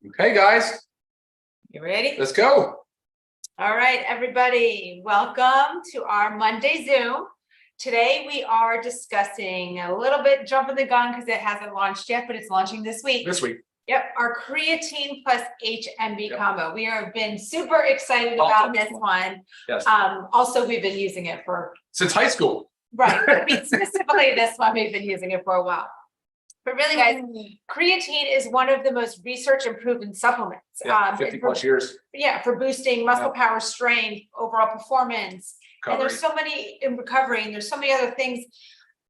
Okay, guys, You ready? let's go. All right, everybody, welcome to our Monday Zoom. Today we are discussing a little bit, jumping the gun because it hasn't launched yet, but it's launching this week. Yep, our creatine plus HMB combo. We have been super excited about this one. Yes. Also, we've been using it Since high school. right. I mean, specifically this one, we've been using it for a while. But really, guys, creatine is one of the most research and proven supplements. 50 plus years. Yeah, for boosting muscle power, strength, overall performance. Recovery. And there's so many in recovery, and there's so many other things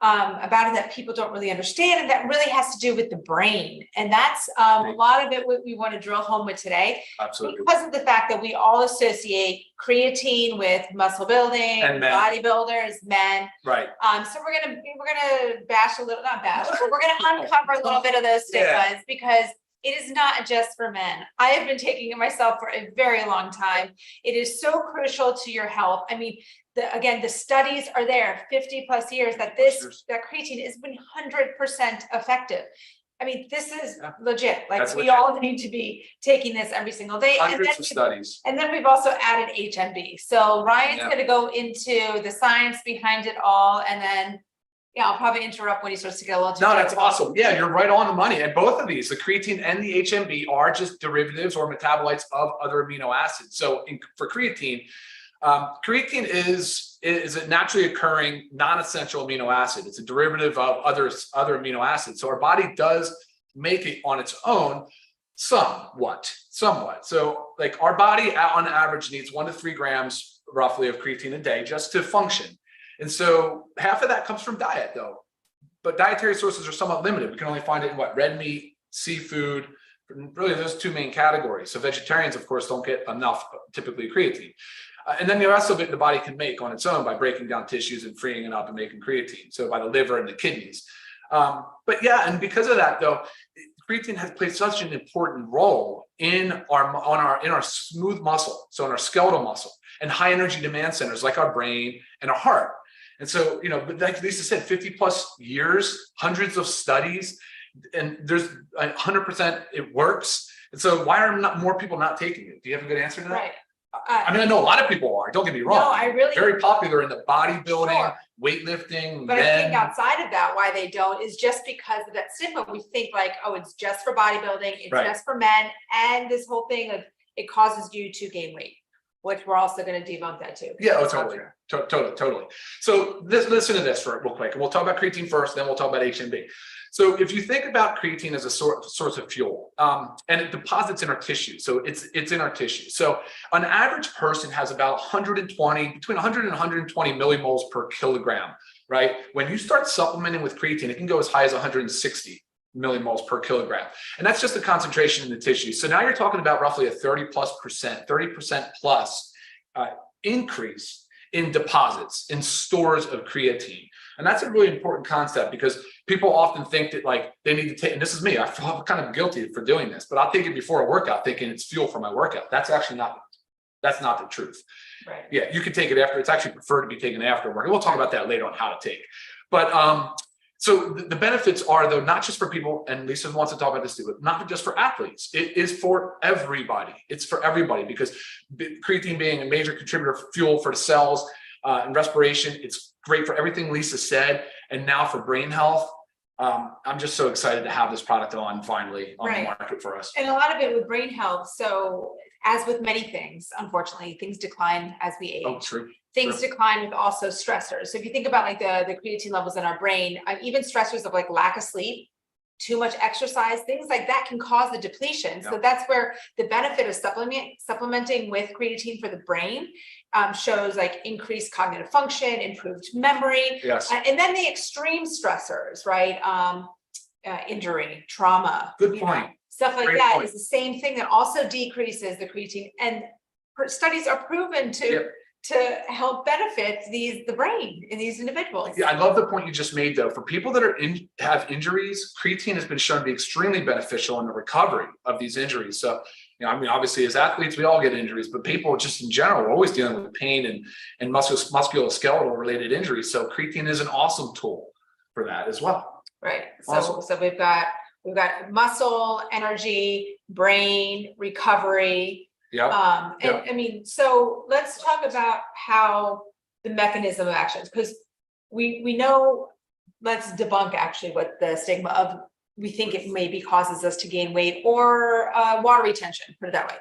about it that people don't really understand, and that really has to do with the brain. And that's a lot of it what we want to drill home with today. Absolutely. Because of the fact that we all associate creatine with muscle building, and bodybuilders, men. Right. So we're gonna bash a little, not bash, but we're gonna uncover a little bit of those stigmas because it is not just for men. I have been taking it myself for a very long time. It is so crucial to your health. I mean, the studies are there, 50 plus years that that creatine is 100% effective. I mean, this is legit. Like we all need to be taking this every single day. Hundreds of studies. And then we've also added HMB. So Ryan's going to go into the science behind it all, and then I'll probably interrupt when he starts to get a little too that's awesome. Yeah, you're right on the money. And both of these, the creatine and the HMB, are just derivatives or metabolites of other amino acids. So for creatine, creatine is a naturally occurring non-essential amino acid. It's a derivative of other amino acids. So our body does make it on its own somewhat. So like our body on average needs 1 to 3 grams roughly of creatine a day just to function. And so half of that comes from diet though, but dietary sources are somewhat limited. We can only find it in red meat, seafood, really those 2 main categories. So vegetarians, of course, don't get enough typically creatine. And then the rest of it the body can make on its own by breaking down tissues and freeing it up and making creatine. So by the liver and the kidneys. But yeah, and because of that though, creatine has played such an important role in our smooth muscle, so in our skeletal muscle and high energy demand centers like our brain and our heart. And so, like Lisa said, 50 plus years, hundreds of studies, and there's 100% it works. And so why are not more people not taking it? Do you have a good answer to that? Right. I mean, I know a lot of people are, don't get me wrong. No, I really. Very popular in the bodybuilding, weightlifting. But I think outside of that, why they don't is just because of that stigma. We think like, oh, it's just for bodybuilding, it's just for men. And this whole thing of it causes you to gain weight, which we're also going to debunk that too. Yeah, totally. So listen to this real quick. And we'll talk about creatine first, then we'll talk about HMB. So if you think about creatine as a source of fuel, and it deposits in our tissue, so it's in our tissue. So an average person has about between 100 and 120 millimoles per kilogram, right? When you start supplementing with creatine, it can go as high as 160 millimoles per kilogram. And that's just the concentration in the tissue. So now you're talking about roughly a 30% plus increase in deposits, in stores of creatine. And that's a really important concept because people often think that like they need to take, and this is me, I feel kind of guilty for doing this, but I'll take it before a workout thinking it's fuel for my workout. That's not the truth. Right. Yeah, you can take it after. It's actually preferred to be taken after work. And we'll talk about that later on how to take. But so the benefits are though, not just for people, and Lisa wants to talk about this too, but not just for athletes. It is for everybody. It's for everybody because creatine being a major contributor of fuel for the cells and respiration, it's great for everything Lisa said. And now for brain health, I'm just so excited to have this product finally on the market for us. And a lot of it with brain health. So as with many things, unfortunately, things decline as we age. Oh, true. Things decline with also stressors. So if you think about like the creatine levels in our brain, even stressors of like lack of sleep, too much exercise, things like that can cause the depletion. So that's where the benefit of supplementing with creatine for the brain shows like increased cognitive function, improved memory, and then the extreme stressors, right? Injury, trauma, good point. Stuff like that is the same thing that also decreases the creatine, and studies are proven to help benefit the brain in these individuals. Yeah, I love the point you just made though. For people that have injuries, creatine has been shown to be extremely beneficial in the recovery of these injuries. So, I mean, obviously as athletes, we all get injuries, but people just in general are always dealing with pain and musculoskeletal related injuries. So creatine is an awesome tool for that as well. Right. Awesome. So we've got we've got muscle, energy, brain, recovery. Yeah. And I mean, so let's talk about how the mechanism of actions, because we know, let's debunk actually what the stigma of, we think it maybe causes us to gain weight or water retention, put it that way.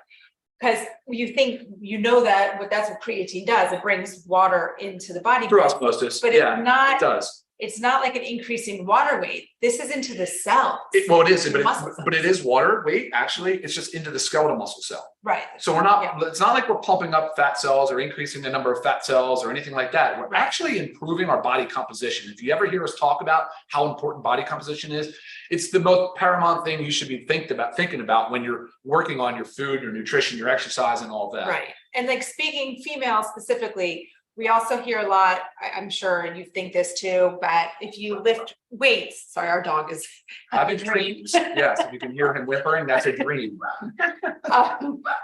Because you think, that's what creatine does. It brings water into the body. Through osmosis. But yeah, it's not, it does. It's not like an increasing water weight. This is into the cells. Well, it is, muscle but it is water weight. Actually, it's just into the skeletal muscle cell. Right. So we're not, it's not like we're pumping up fat cells or increasing the number of fat cells or anything like that. We're actually improving our body composition. If you ever hear us talk about how important body composition is, it's the most paramount thing you should be thinking about when you're working on your food, your nutrition, your exercise, and all of that. Right. And like speaking female specifically, we also hear a lot, I'm sure, and you think this too, but if you lift weights, sorry, our dog is having dreams. Yes, if you can hear him whimpering, that's a dream.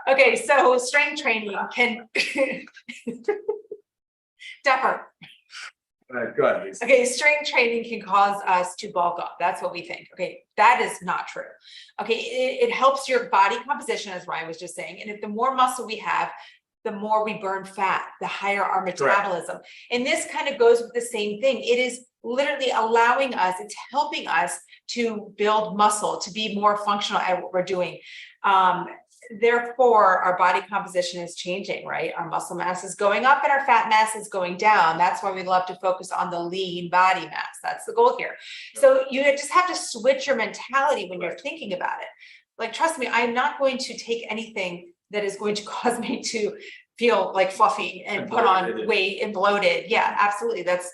Okay, so strength training can Depper. Good. Okay, strength training can cause us to bulk up. That's what we think. Okay, that is not true. Okay, it helps your body composition, as Ryan was just saying. And if the more muscle we have, the more we burn fat, the higher our metabolism. Correct. And this kind of goes with the same thing. It is literally allowing us, it's helping us to build muscle, to be more functional at what we're doing. Therefore, our body composition is changing, right? Our muscle mass is going up and our fat mass is going down. That's why we love to focus on the lean body mass. That's the goal here. So you just have to switch your mentality when you're thinking about it. Like, trust me, I'm not going to take anything that is going to cause me to feel like fluffy and put on weight and bloated. Yeah, absolutely. That's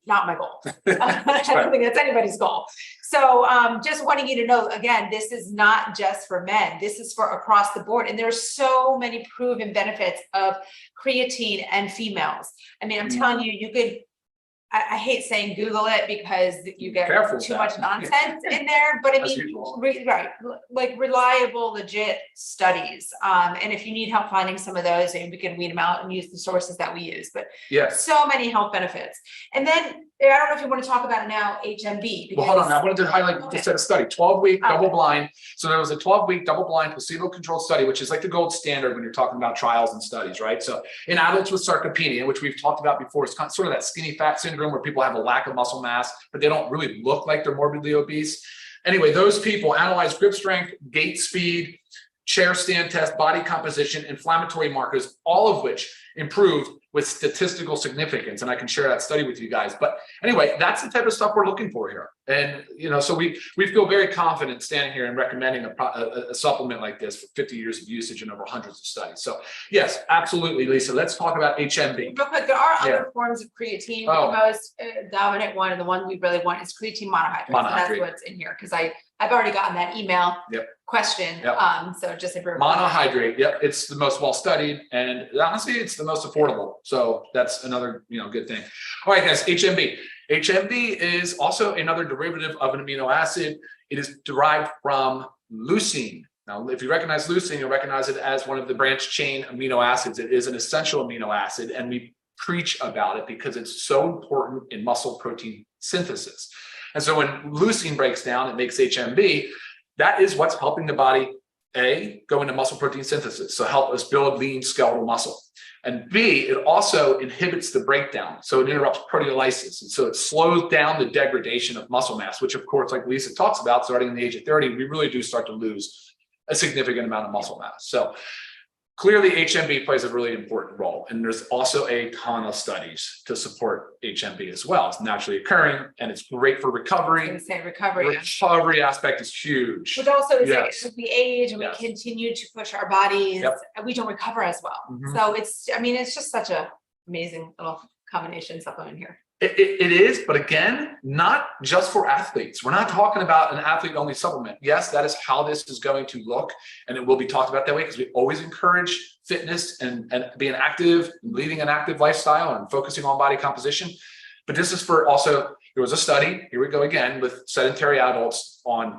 not my goal. I don't think that's anybody's goal. So just wanting you to know, again, this is not just for men. This is for across the board. And there's so many proven benefits of creatine and females. I mean, I'm telling you, you could, I hate saying Google it because you get too much nonsense in there, but I mean, right, like reliable, legit studies. And if you need help finding some of those, we can weed them out and use the sources that we use, but so many health benefits. And then I don't know if you want to talk about it now, HMB. Well, hold on. I wanted to highlight just a study, 12-week double blind. So there was a 12-week double blind placebo-controlled study, which is like the gold standard when you're talking about trials and studies, right? So in adults with sarcopenia, which we've talked about before, it's kind of sort of that skinny fat syndrome where people have a lack of muscle mass, but they don't really look like they're morbidly obese. Anyway, those people analyzed grip strength, gait speed, chair stand test, body composition, inflammatory markers, all of which improved with statistical significance. And I can share that study with you guys. But anyway, that's the type of stuff we're looking for here. And, so we feel very confident standing here and recommending a supplement like this for 50 years of usage and over hundreds of studies. So yes, absolutely, Lisa. Let's talk about HMB. Real quick, there are other forms of creatine. The most dominant one, and the one we really want, is creatine monohydrate. So that's what's in here, because I've already gotten that email question. So just monohydrate. Yep, it's the most well studied, and honestly, it's the most affordable. So that's another good thing. All right, guys, HMB. HMB is also another derivative of an amino acid. It is derived from leucine. Now, if you recognize leucine, you'll recognize it as one of the branched chain amino acids. It is an essential amino acid, and we preach about it because it's so important in muscle protein synthesis. And so when leucine breaks down, it makes HMB. That is what's helping the body, A, go into muscle protein synthesis, so help us build lean skeletal muscle. And B, it also inhibits the breakdown. So it interrupts proteolysis. And so it slows down the degradation of muscle mass, which of course, like Lisa talks about, starting in the age of 30, we really do start to lose a significant amount of muscle mass. So clearly HMB plays a really important role. And there's also a ton of studies to support HMB as well. It's naturally occurring and it's great for recovery. I was gonna say recovery. The recovery aspect is huge. But also is like, as we age and we continue to push our bodies, we don't recover as well. So it's just such a amazing little combination supplement here. It is, but again, not just for athletes. We're not talking about an athlete-only supplement. Yes, that is how this is going to look, and it will be talked about that way because we always encourage fitness and being active, leading an active lifestyle and focusing on body composition. But this is for also, there was a study, here we go again, with sedentary adults on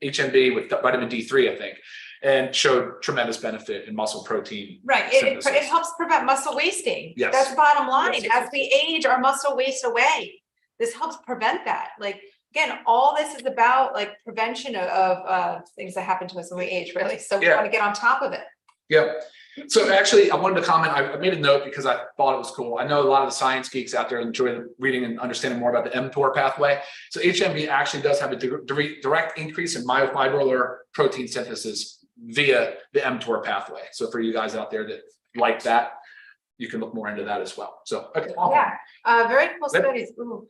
HMB with vitamin D3, I think, and showed tremendous benefit in muscle protein. Right. It helps prevent muscle wasting. That's the bottom line. As we age, our muscle wastes away. This helps prevent that. Like again, all this is about like prevention of things that happen to us when we age, really. So we want to get on top of it. Yep. So actually, I wanted to comment. I made a note because I thought it was cool. I know a lot of the science geeks out there enjoy reading and understanding more about the mTOR pathway. So HMB actually does have a direct increase in myofibrillar protein synthesis via the mTOR pathway. So for you guys out there that like that, you can look more into that as well. So okay. Yeah, very cool studies. Ooh.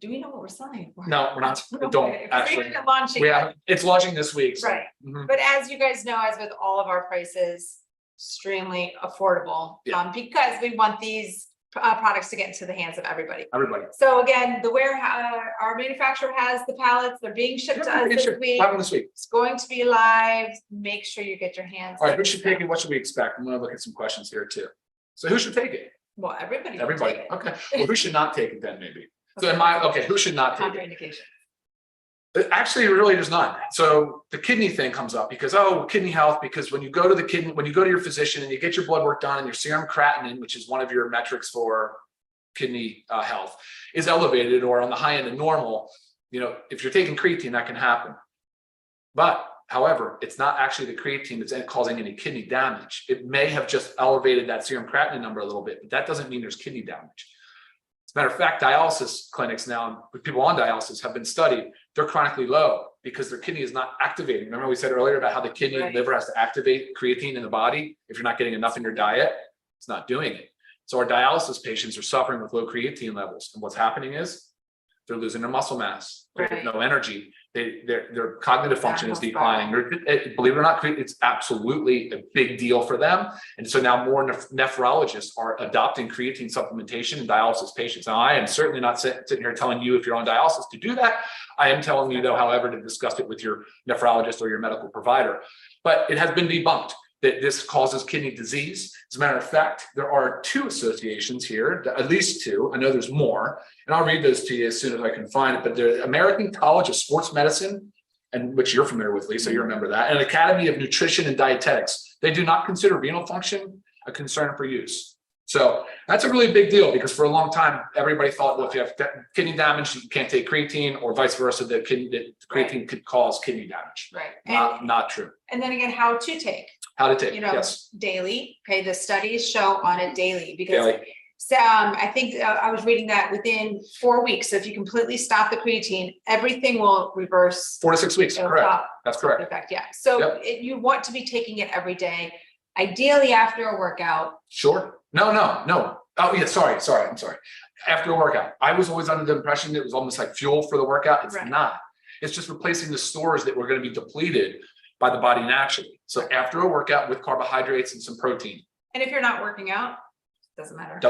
Do we know what we're selling for? No, we're not. Don't actually. Launching. It's launching this week. So. Right. But as you guys know, as with all of our prices, extremely affordable. Because we want these products to get into the hands of everybody. So again, the warehouse, our manufacturer has the pallets. They're being shipped to us this week. It's going to be live. Make sure you get your hands. All right. Who should take it? What should we expect? I'm going to look at some questions here too. So who should take it? Well, everybody. Okay. Well, who should not take it then? Maybe. So who should not take it? Actually, really there's none. So the kidney thing comes up because, kidney health, because when you go to your physician and you get your blood work done and your serum creatinine, which is one of your metrics for kidney health, is elevated or on the high end of normal, if you're taking creatine, that can happen. But however, it's not actually the creatine that's causing any kidney damage. It may have just elevated that serum creatinine number a little bit, but that doesn't mean there's kidney damage. As a matter of fact, dialysis clinics now, with people on dialysis, have been studied. They're chronically low because their kidney is not activating. Remember we said earlier about how the kidney and liver has to activate creatine in the body. If you're not getting enough in your diet, it's not doing it. So our dialysis patients are suffering with low creatine levels. And what's happening is they're losing their muscle mass, no energy. Their cognitive function is declining. Believe it or not, it's absolutely a big deal for them. And so now more nephrologists are adopting creatine supplementation in dialysis patients. Now, I am certainly not sitting here telling you if you're on dialysis to do that. I am telling you, though, however, to discuss it with your nephrologist or your medical provider. But it has been debunked that this causes kidney disease. As a matter of fact, there are 2 associations here, at least 2. I know there's more, and I'll read those to you as soon as I can find it. But the American College of Sports Medicine, and which you're familiar with, Lisa, you remember that, and Academy of Nutrition and Dietetics, they do not consider renal function a concern for use. So that's a really big deal because for a long time, everybody thought, well, if you have kidney damage, you can't take creatine, or vice versa, that creatine could cause kidney damage. Not true. And then again, how to take. Yes. Daily. Okay. The studies show on it daily because I think I was reading that within 4 weeks. So if you completely stop the creatine, everything will reverse. 4 to 6 weeks. Correct. That's correct. Effect. Yeah. So you want to be taking it every day, ideally after a workout. Sure. No. Oh yeah. Sorry. I'm sorry. After a workout, I was always under the impression it was almost like fuel for the workout. It's not. It's just replacing the stores that were going to be depleted by the body naturally. So after a workout with carbohydrates and some protein. And if you're not working out, doesn't matter.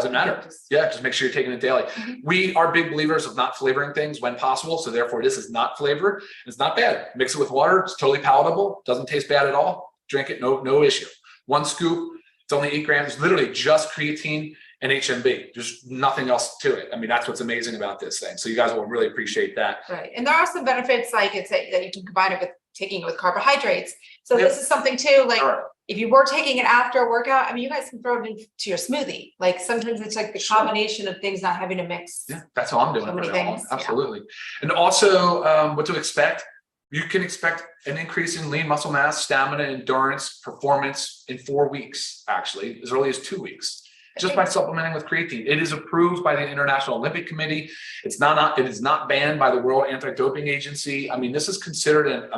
Just make sure you're taking it daily. We are big believers of not flavoring things when possible. So therefore this is not flavored. It's not bad. Mix it with water. It's totally palatable. Doesn't taste bad at all. Drink it. No issue. 1 scoop. It's only 8 grams. It's literally just creatine and HMB. There's nothing else to it. I mean, that's what's amazing about this thing. So you guys will really appreciate that. Right. And there are some benefits, like that you can combine it with taking it with carbohydrates. So this is something too, like if you were taking it after a workout, I mean, you guys can throw it into your smoothie. Like sometimes it's like the combination of things, not having to mix. Yeah, that's how I'm doing. So many things. Absolutely. And also what to expect. You can expect an increase in lean muscle mass, stamina, endurance, performance in 4 weeks, actually, as early as 2 weeks. Just by supplementing with creatine. It is approved by the International Olympic Committee. It is not banned by the World Anti-Doping Agency. I mean, this is considered an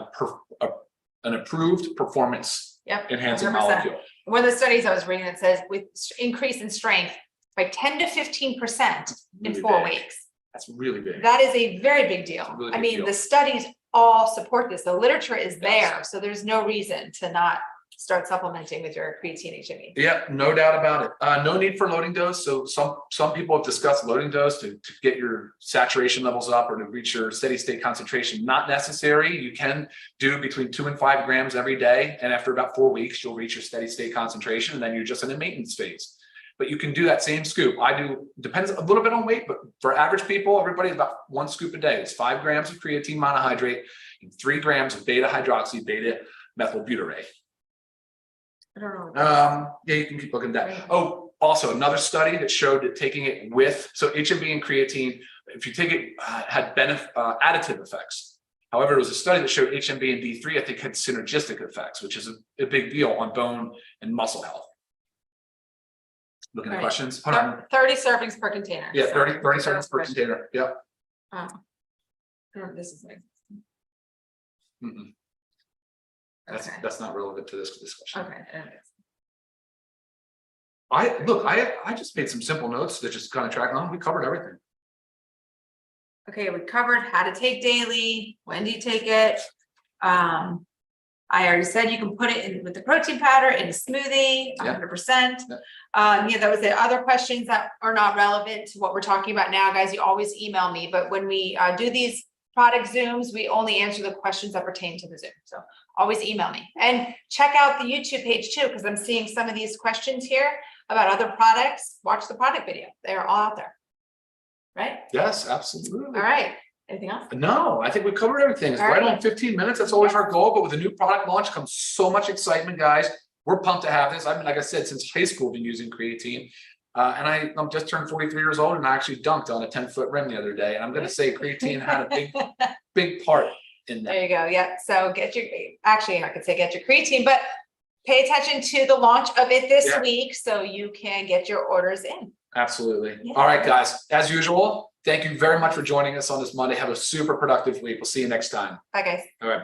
approved performance enhancing 100%. Molecule. One of the studies I was reading that says with increase in strength by 10 to 15% in 4 weeks. That's really big. That is a very big deal. Really big deal. The studies all support this. The literature is there. So there's no reason to not start supplementing with your creatine HMB. Yeah, no doubt about it. No need for loading dose. So some people have discussed loading dose to get your saturation levels up or to reach your steady state concentration. Not necessary. You can do between 2 and 5 grams every day. And after about 4 weeks, you'll reach your steady state concentration. And then you're just in a maintenance phase. But you can do that same scoop. Depends a little bit on weight, but for average people, everybody's about 1 scoop a day. It's 5 grams of creatine monohydrate and 3 grams of beta hydroxy beta methylbutyrate. I don't know. Yeah, you can keep looking at that. Oh, also another study that showed that taking it with, so HMB and creatine if you take it, had additive effects. However, it was a study that showed HMB and D3, I think, had synergistic effects, which is a big deal on bone and muscle health. Looking at Right. questions. Hold on. 30 servings per container. Yeah, So 30 servings per question. container. Yep. This is nice. Mm-mm. Okay. That's not relevant to this discussion. Okay. I just made some simple notes that just kind of track on. We covered everything. Okay, we covered how to take daily, when do you take it? I already said you can put it in with the protein powder in a smoothie, 100%. Yeah, that was the other questions that are not relevant to what we're talking about now, guys. You always email me, but when we do these product Zooms, we only answer the questions that pertain to the Zoom. So always email me and check out the YouTube page too, because I'm seeing some of these questions here about other products. Watch the product video. They're all out there. Right? Yes, absolutely. All right. Anything else? No, I think we covered everything. It's All right right. on 15 minutes. That's always our goal. But with a new product launch comes so much excitement, guys. We're pumped to have this. I've been, like I said, since high school, been using creatine. And I'm just turned 43 years old, and I actually dunked on a 10-foot rim the other day. And I'm going to say creatine had a big part in that. There you go. Yeah. So get your creatine, but pay attention to the launch of it this week so you can get your orders in. Absolutely. Yeah. All right, guys. As usual, thank you very much for joining us on this Monday. Have a super productive week. We'll see you next time. Bye, guys. All right.